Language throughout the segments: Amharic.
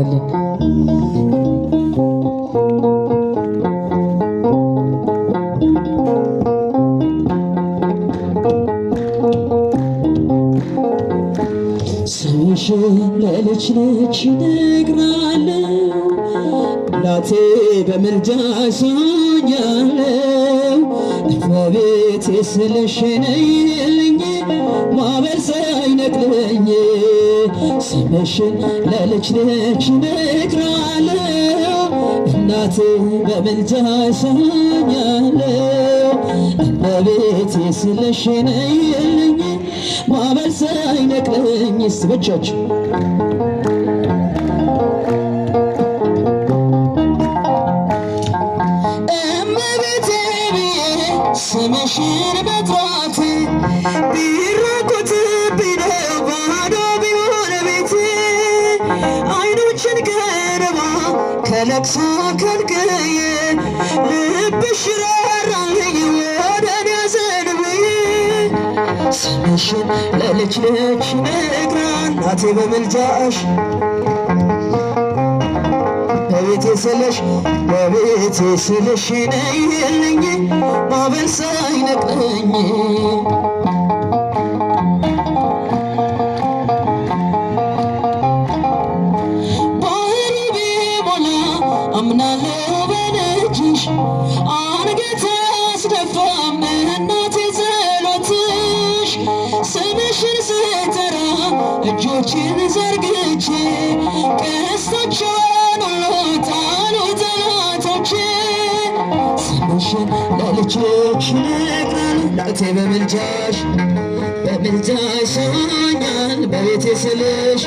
ያድርገልን። ስምሽን ለልጅ ልጅ እነግራለሁ እናቴ በምልጃሽ ሆኛለሁ እመቤቴ ስለሽ ነይልኝ ማዕበል ሳይነቅለኝ ስምሽን ለልጅ ልጅ እነግራለሁ እናቴ በምልጃሽ ሆኛለሁ እመቤቴ ስለሽ ነይልኝ ማዕበል ሳይነቅለኝ በእጃችሁ እመቤቴ ብዬ ስምሽን መጥራት ቢራቆትብኝ ነው ባዶ ቢሆን ቤቴ አይኖችን ከእንባ ከለቅሶ ከልክዬ ልብሽ ራራልኝ ወደ እኔ አዘንብዬ ስምሽን ለልጅ ልጅ ነግራል እናቴ በምልጃሽ በቤቴ ስለሽ ነይልኝ ማዕበል ሳይነቅለኝ ባህሩ ቢሞላ አምናለሁ በልጅሽ አንገት አስደፋም እናቴ ጸሎትሽ ስምሽን ስጠራ እጆችን ዘርግቼ ቀስታቸውን ሁሉ ጣሉ ጠላቶቼ ስምሽን ለልጅ ልጅ ነግራል እናቴ በምልጃሽ ሆኛል በቤቴ ስለሽ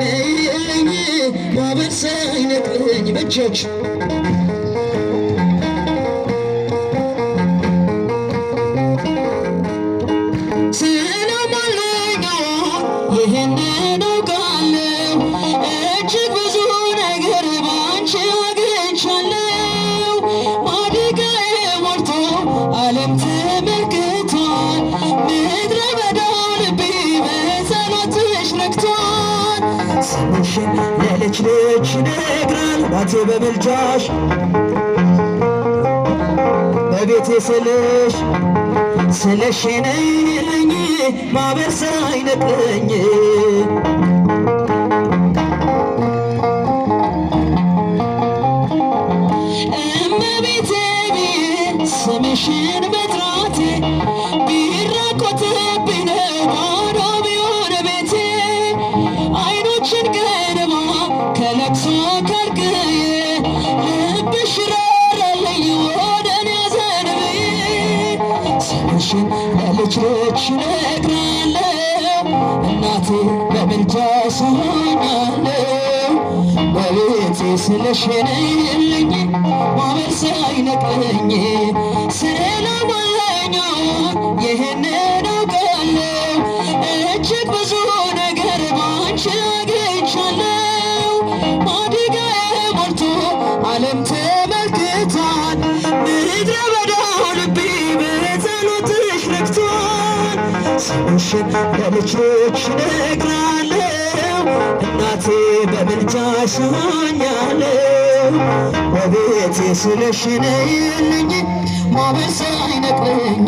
ነይልኝ ማዕበል ሳይነቅለኝ በእጃችሁ ይህንን አውቃለሁ እጅግ ብዙ ነገር ባንቺ አግኝቻለሁ ማድጋዬ ሞልቶ ዓለም ተመልክቷል ምድረ በዳው ልቤ በጸሎትሽ ረክቷል ስምሽን ለልጅ ልጅ ነግራል እናቴ በምልጃሽ በቤቴ ስለሽ ነይልኝ ማዕበል ሳይነቅለኝ እመቤቴ ብዬ ስምሽን መጥራቴ ቢራቆትብኝ ነው ባዶ ቢሆን ቤቴ አይኖችን ከእንባ ከለቅሶ ከልክዬ ልብሽ ራራልኝ ወደ እኔ አዘንብዬ ስምሽን ለልጅ ልጅ ነግራለሁ እናቴ በምልጃሽ ሆኛለሁ በቤቴ ስለሽ ነይልኝ ማዕበል ሳይነቅለኝ ስለማለኛው ይህንን አውቃለሁ እጅግ ብዙ ነገር ባንቺ አግኝቻለሁ ማድጋዬ ሞልቶ ዓለም ተመልክቷል ምድረ በዳው ልቤ በጸሎትሽ ረክቷል ስምሽን ለልጅ ልጅ ነግራለሁ እናቴ በምልጃሽ ሆኛለሁ በቤቴ ስለሽ ነይልኝ ማዕበል ሳይነቅለኝ